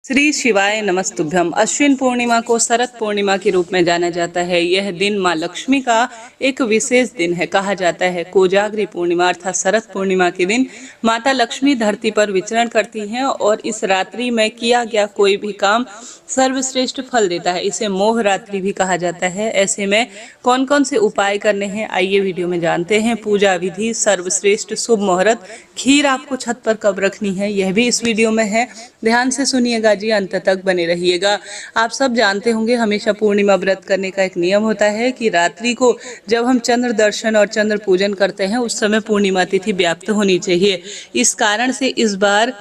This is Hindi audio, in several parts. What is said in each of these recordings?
श्री शिवाय नमस्तुभ्यम। अश्विन पूर्णिमा को शरद पूर्णिमा के रूप में जाना जाता है। यह दिन माँ लक्ष्मी का एक विशेष दिन है। कहा जाता है कोजागरी पूर्णिमा अर्थात शरद पूर्णिमा के दिन माता लक्ष्मी धरती पर विचरण करती हैं और इस रात्रि में किया गया कोई भी काम सर्वश्रेष्ठ फल देता है। इसे मोह रात्रि भी कहा जाता है। ऐसे में कौन कौन से उपाय करने हैं, आइए वीडियो में जानते हैं। पूजा विधि, सर्वश्रेष्ठ शुभ मुहूर्त, खीर आपको छत पर कब रखनी है, यह भी इस वीडियो में है। ध्यान से सुनिएगा जी, अंत तक बने रहिएगा। आप सब जानते होंगे हमेशा पूर्णिमा व्रत करने का एक नियम होता है कि रात्रि को जब हम चंद्र दर्शन और चंद्र पूजन करते हैं उस समय पूर्णिमा तिथि व्याप्त होनी चाहिए। इस कारण से इस बार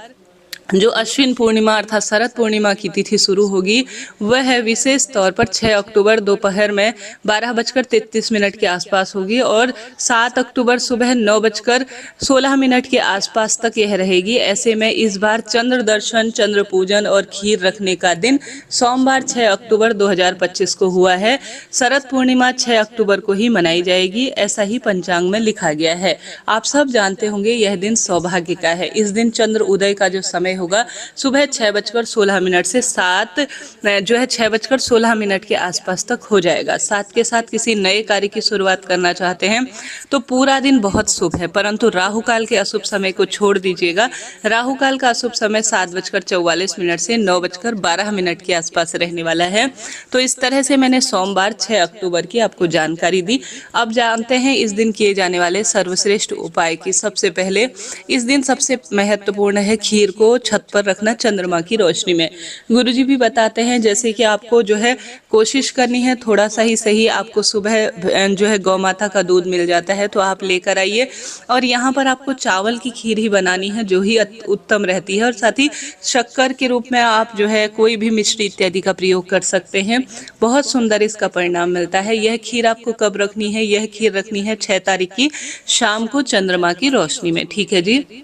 जो अश्विन पूर्णिमा अर्थात शरद पूर्णिमा की तिथि शुरू होगी वह है विशेष तौर पर 6 अक्टूबर दोपहर में 12:33 के आसपास होगी और 7 अक्टूबर सुबह 9:16 के आसपास तक यह रहेगी। ऐसे में इस बार चंद्र दर्शन, चंद्र पूजन और खीर रखने का दिन सोमवार 6 अक्टूबर 2025 को हुआ है। शरद पूर्णिमा 6 अक्टूबर को ही मनाई जाएगी, ऐसा ही पंचांग में लिखा गया है। आप सब जानते होंगे यह दिन सौभाग्य का है। इस दिन चंद्र उदय का जो समय होगा सुबह 6:16 से 6:16 के आसपास तक हो जाएगा। साथ के साथ किसी नए कार्य की शुरुआत करना चाहते हैं तो पूरा दिन बहुत शुभ है, परंतु राहु काल के अशुभ समय को छोड़ दीजिएगा। राहु काल का अशुभ समय 7:44 से 9:12 के आसपास रहने वाला है। तो इस तरह से मैंने सोमवार 6 अक्टूबर की आपको जानकारी दी। अब जानते हैं इस दिन किए जाने वाले सर्वश्रेष्ठ उपाय की। सबसे पहले इस दिन सबसे महत्वपूर्ण है खीर को छत पर रखना चंद्रमा की रोशनी में। गुरुजी भी बताते हैं जैसे कि आपको जो है कोशिश करनी है थोड़ा सा ही सही, आपको सुबह जो है गौ माता का दूध मिल जाता है तो आप लेकर आइए और यहाँ पर आपको चावल की खीर ही बनानी है जो ही उत्तम रहती है। और साथ ही शक्कर के रूप में आप जो है कोई भी मिश्री इत्यादि का प्रयोग कर सकते हैं, बहुत सुंदर इसका परिणाम मिलता है। यह खीर आपको कब रखनी है? यह खीर रखनी है 6 तारीख की शाम को चंद्रमा की रोशनी में। ठीक है जी।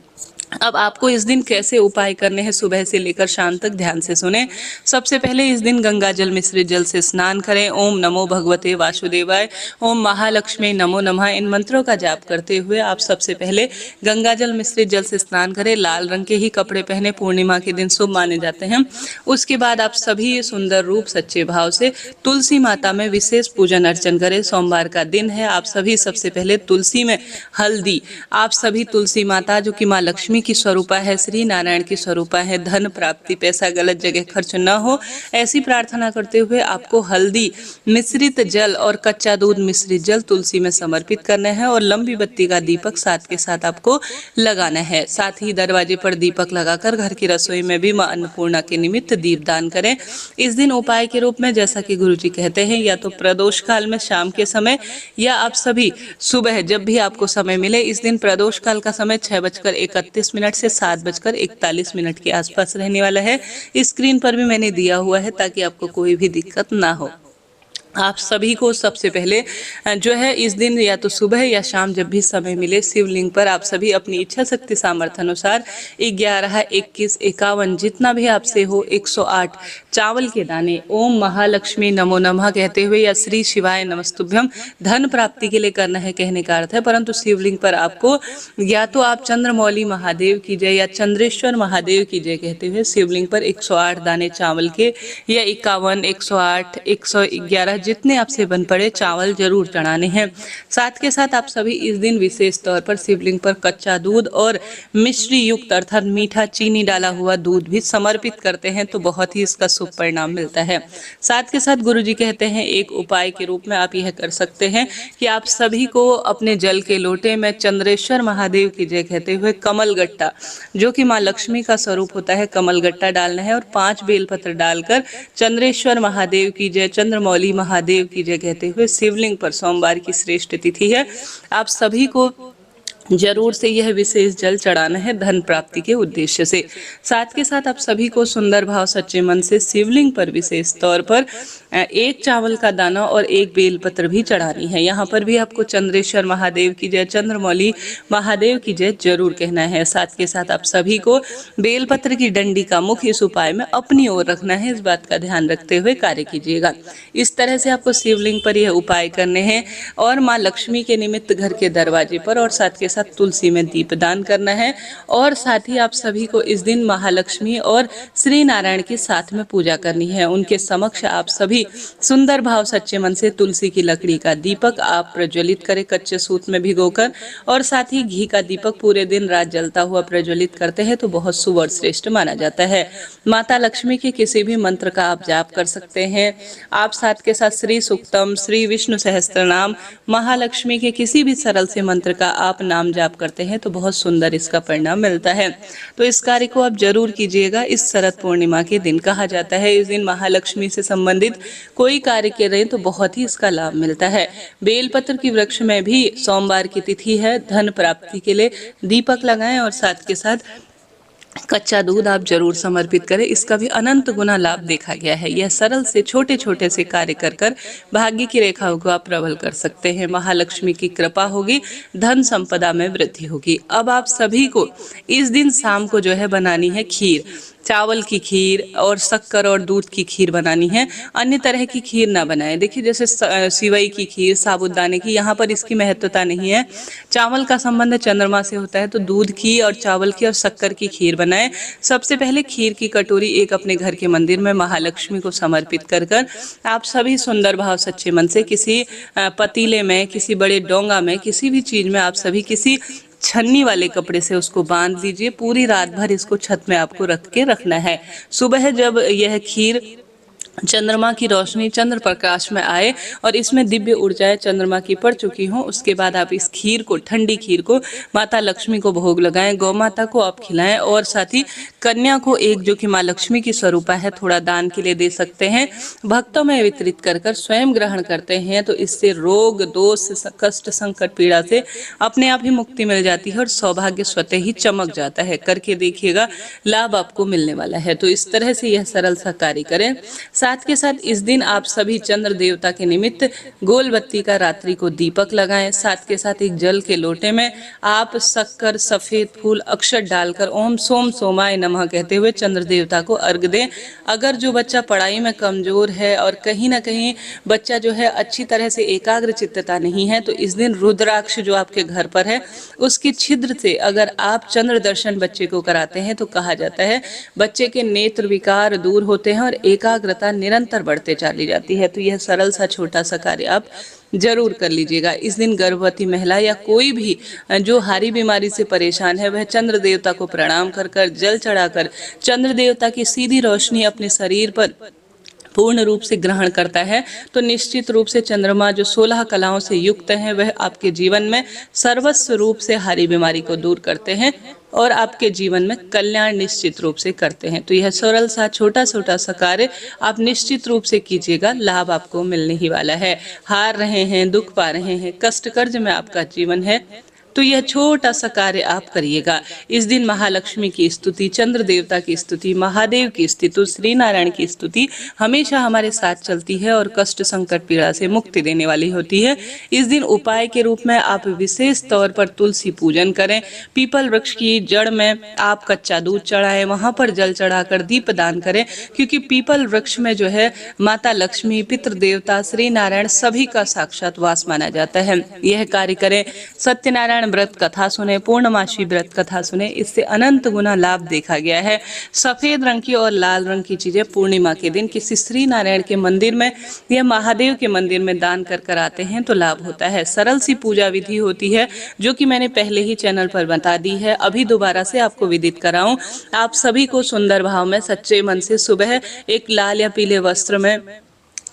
अब आपको इस दिन कैसे उपाय करने हैं सुबह से लेकर शाम तक, ध्यान से सुने। सबसे पहले इस दिन गंगा जल मिश्रित जल से स्नान करें। ओम नमो भगवते वासुदेवाय, ओम महालक्ष्मी नमो नमः, इन मंत्रों का जाप करते हुए आप सबसे पहले गंगा जल मिश्रित जल से स्नान करें। लाल रंग के ही कपड़े पहने, पूर्णिमा के दिन शुभ माने जाते हैं। उसके बाद आप सभी सुंदर रूप सच्चे भाव से तुलसी माता में विशेष पूजन अर्चन करें। सोमवार का दिन है, आप सभी सबसे पहले तुलसी में हल्दी, आप सभी तुलसी माता जो कि माँ लक्ष्मी की स्वरूपा है, श्री नारायण की स्वरूपा है, धन प्राप्ति, पैसा गलत जगह खर्च न हो, ऐसी प्रार्थना करते हुए आपको हल्दी मिश्रित जल और कच्चा दूध मिश्रित जल तुलसी में समर्पित करना है और लंबी बत्ती का दीपक साथ के साथ आपको लगाना है। साथ ही दरवाजे पर दीपक लगाकर घर की रसोई में भी मां अन्नपूर्णा के निमित्त दीपदान करें। इस दिन उपाय के रूप में जैसा कि गुरुजी कहते हैं या तो प्रदोष काल में शाम के समय या आप सभी सुबह जब भी आपको समय मिले। इस दिन प्रदोष काल का समय 6:31 से 7:41 के आसपास रहने वाला है। स्क्रीन पर भी मैंने दिया हुआ है ताकि आपको कोई भी दिक्कत ना हो। आप सभी को सबसे पहले जो है इस दिन या तो सुबह या शाम जब भी समय मिले शिवलिंग पर आप सभी अपनी इच्छा शक्ति सामर्थ्य अनुसार 11, 21, 51 जितना भी आपसे हो 108 चावल के दाने ओम महालक्ष्मी नमो नमः कहते हुए या श्री शिवाय नमस्तुभ्यम धन प्राप्ति के लिए करना है कहने का अर्थ है। परंतु शिवलिंग पर आपको या तो आप चंद्रमौली महादेव की जय या चंद्रेश्वर महादेव की जय कहते हुए शिवलिंग पर 108 दाने चावल के या 51, 108, 111 जितने आपसे बन पड़े चावल जरूर चढ़ाने हैं। साथ के साथ आप सभी इस दिन विशेष तौर पर शिवलिंग पर कच्चा दूध और मिश्री युक्त अर्थात मीठा चीनी डाला हुआ दूध भी समर्पित करते हैं तो बहुत ही इसका शुभ परिणाम मिलता है। साथ के साथ गुरुजी कहते हैं एक उपाय के रूप में आप यह कर सकते हैं कि आप सभी को अपने जल के लोटे में चंद्रेश्वर महादेव की जय कहते हुए कमलगट्टा जो कि माँ लक्ष्मी का स्वरूप होता है कमलगट्टा डालना है और 5 बेलपत्र डालकर चंद्रेश्वर महादेव की जय, चंद्रमौली महादेव की जय कहते हुए शिवलिंग पर सोमवार की श्रेष्ठ तिथि है आप सभी को जरूर से यह विशेष जल चढ़ाना है धन प्राप्ति के उद्देश्य से। साथ के साथ आप सभी को सुंदर भाव सच्चे मन से शिवलिंग पर विशेष तौर पर 1 चावल का दाना और 1 बेलपत्र भी चढ़ानी है। यहाँ पर भी आपको चंद्रेश्वर महादेव की जय, चंद्रमौली महादेव की जय जरूर कहना है। साथ के साथ आप सभी को बेलपत्र की डंडी का मुख इस उपाय में अपनी ओर रखना है, इस बात का ध्यान रखते हुए कार्य कीजिएगा। इस तरह से आपको शिवलिंग पर यह उपाय करने हैं और माँ लक्ष्मी के निमित्त घर के दरवाजे पर और साथ के साथ तुलसी में दीपदान करना है। और साथ ही आप सभी को इस दिन महालक्ष्मी और श्री नारायण की साथ में पूजा करनी है। उनके समक्ष आप सभी सुंदर भाव सच्चे मन से तुलसी की लकड़ी का दीपक आप प्रज्वलित करें कच्चे सूत में भिगोकर, और साथ ही घी का दीपक पूरे दिन रात जलता हुआ प्रज्वलित करते हैं तो बहुत शुभ और श्रेष्ठ माना जाता है। माता लक्ष्मी के किसी भी मंत्र का आप जाप कर सकते हैं। आप साथ के साथ श्री सूक्तम, श्री विष्णु सहस्त्रनाम, महालक्ष्मी के किसी भी सरल से मंत्र का आप नाम जाप करते हैं तो बहुत सुंदर इसका परिणाम मिलता है। तो इस कार्य को आप जरूर कीजिएगा। इस शरद पूर्णिमा के दिन कहा जाता है इस दिन महालक्ष्मी से संबंधित कोई कार्य करें तो बहुत ही इसका लाभ मिलता है। बेलपत्र की वृक्ष में भी सोमवार की तिथि है, धन प्राप्ति के लिए दीपक लगाएं और साथ के साथ कच्चा दूध आप जरूर समर्पित करें। इसका भी अनंत गुना लाभ देखा गया है। यह सरल से छोटे छोटे से कार्य कर भाग्य की रेखाओं को आप प्रबल कर सकते हैं। महालक्ष्मी की कृपा होगी, धन संपदा में वृद्धि होगी। अब आप सभी को इस दिन शाम को जो है बनानी है खीर, चावल की खीर और शक्कर और दूध की खीर बनानी है। अन्य तरह की खीर ना बनाएं। देखिए जैसे सिवई की खीर, साबूदाने की, यहाँ पर इसकी महत्वता नहीं है। चावल का संबंध चंद्रमा से होता है तो दूध की और चावल की और शक्कर की खीर बनाएं। सबसे पहले खीर की कटोरी एक अपने घर के मंदिर में महालक्ष्मी को समर्पित कर आप सभी सुंदर भाव सच्चे मन से किसी पतीले में, किसी बड़े डोंगा में, किसी भी चीज में आप सभी किसी छन्नी वाले कपड़े से उसको बांध लीजिए। पूरी रात भर इसको छत में आपको रख के रखना है। सुबह जब यह खीर चंद्रमा की रोशनी, चंद्र प्रकाश में आए और इसमें दिव्य ऊर्जाएं चंद्रमा की पड़ चुकी हों, उसके बाद आप इस खीर को, ठंडी खीर को माता लक्ष्मी को भोग लगाएं, गौ माता को आप खिलाएं और साथ ही कन्या को एक जो कि माँ लक्ष्मी की स्वरूपा है थोड़ा दान के लिए दे सकते हैं। भक्तों में वितरित कर स्वयं ग्रहण करते हैं तो इससे रोग, दोष, कष्ट, संकट, पीड़ा से अपने आप ही मुक्ति मिल जाती है और सौभाग्य स्वतः ही चमक जाता है। करके देखिएगा, लाभ आपको मिलने वाला है। तो इस तरह से यह सरल सा कार्य करें। साथ के साथ इस दिन आप सभी चंद्र देवता के निमित्त गोल बत्ती का रात्रि को दीपक लगाएं। साथ के साथ एक जल के लोटे में आप शक्कर, सफेद फूल, अक्षत डालकर ओम सोम सोमाय नमः कहते हुए चंद्र देवता को अर्घ दें। अगर जो बच्चा पढ़ाई में कमजोर है और कहीं ना कहीं बच्चा जो है अच्छी तरह से एकाग्र चित्तता नहीं है तो इस दिन रुद्राक्ष जो आपके घर पर है उसकी छिद्र से अगर आप चंद्र दर्शन बच्चे को कराते हैं तो कहा जाता है बच्चे के नेत्र विकार दूर होते हैं और एकाग्रता निरंतर बढ़ते चली जाती है। तो यह सरल सा छोटा सा कार्य आप जरूर कर लीजिएगा। इस दिन गर्भवती महिला या कोई भी जो हारी बीमारी से परेशान है वह चंद्र देवता को प्रणाम कर जल चढ़ाकर चंद्र देवता की सीधी रोशनी अपने शरीर पर पूर्ण रूप से ग्रहण करता है तो निश्चित रूप से चंद्रमा जो 16 कलाओं से युक्त हैं वह आपके जीवन में सर्वस्व रूप से हारी बीमारी को दूर करते हैं और आपके जीवन में कल्याण निश्चित रूप से करते हैं। तो यह सरल सा छोटा छोटा सा कार्य आप निश्चित रूप से कीजिएगा, लाभ आपको मिलने ही वाला है। हार रहे हैं, दुख पा रहे हैं, कष्ट कर्ज में आपका जीवन है तो यह छोटा सा कार्य आप करिएगा। इस दिन महालक्ष्मी की स्तुति, चंद्र देवता की स्तुति, महादेव की स्तुति, श्री नारायण की स्तुति हमेशा हमारे साथ चलती है और कष्ट, संकट, पीड़ा से मुक्ति देने वाली होती है। इस दिन उपाय के रूप में आप विशेष तौर पर तुलसी पूजन करें। पीपल वृक्ष की जड़ में आप कच्चा दूध चढ़ाएं, वहां पर जल चढ़ाकर दीप दान करें क्योंकि पीपल वृक्ष में जो है माता लक्ष्मी, पितृ देवता, श्री नारायण सभी का साक्षात वास माना जाता है। यह कार्य करें। सत्यनारायण व्रत कथा सुने, पूर्णमासी व्रत कथा सुने, इससे अनंत गुना लाभ देखा गया है। सफेद रंग की और लाल रंग की चीजें पूर्णिमा के दिन किसी श्री नारायण के मंदिर में या महादेव के मंदिर में दान कर आते हैं तो लाभ होता है। सरल सी पूजा विधि होती है जो कि मैंने पहले ही चैनल पर बता दी है, अभी दोबारा से आपको विदित कराऊं। आप सभी को सुंदर भाव में सच्चे मन से सुबह एक लाल या पीले वस्त्र में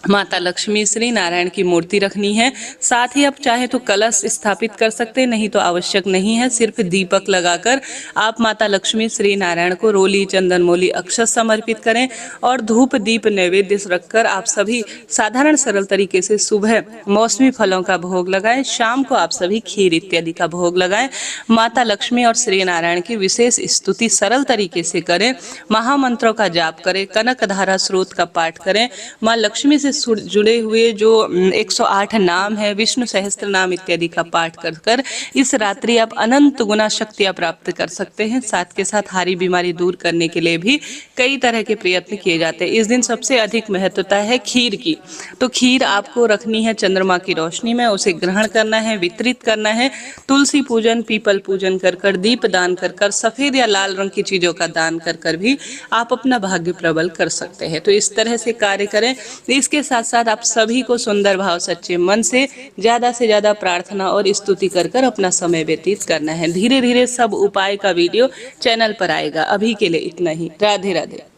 माता लक्ष्मी, श्री नारायण की मूर्ति रखनी है। साथ ही आप चाहे तो कलश स्थापित कर सकते हैं, नहीं तो आवश्यक नहीं है। सिर्फ दीपक लगाकर आप माता लक्ष्मी, श्री नारायण को रोली, चंदन, मोली, अक्षत समर्पित करें और धूप दीप नैवेद्य रखकर आप सभी साधारण सरल तरीके से सुबह मौसमी फलों का भोग लगाएं। शाम को आप सभी खीर इत्यादि का भोग लगाएं। माता लक्ष्मी और श्री नारायण की विशेष स्तुति सरल तरीके से करें। महामंत्रों का जाप करें, कनक धारा स्रोत का पाठ करें, माँ लक्ष्मी से जुड़े हुए जो 108 नाम है, विष्णु सहस्त्र नाम इत्यादि का पाठ कर कर इस रात्रि आप अनंत गुना शक्तियाँ प्राप्त कर सकते हैं। साथ के साथ हारी बीमारी दूर करने के लिए भी कई तरह के प्रयत्न किए जाते हैं। इस दिन सबसे अधिक महत्वता है खीर की। तो खीर आपको रखनी है चंद्रमा की रोशनी में, उसे ग्रहण करना है, वितरित करना है। तुलसी पूजन, पीपल पूजन कर कर, दीप दान कर कर, सफेद या लाल रंग की चीजों का दान कर कर भी आप अपना भाग्य प्रबल कर सकते हैं। तो इस तरह से कार्य करें। इसके साथ साथ आप सभी को सुंदर भाव सच्चे मन से ज्यादा प्रार्थना और स्तुति कर कर अपना समय व्यतीत करना है। धीरे धीरे सब उपाय का वीडियो चैनल पर आएगा। अभी के लिए इतना ही। राधे राधे।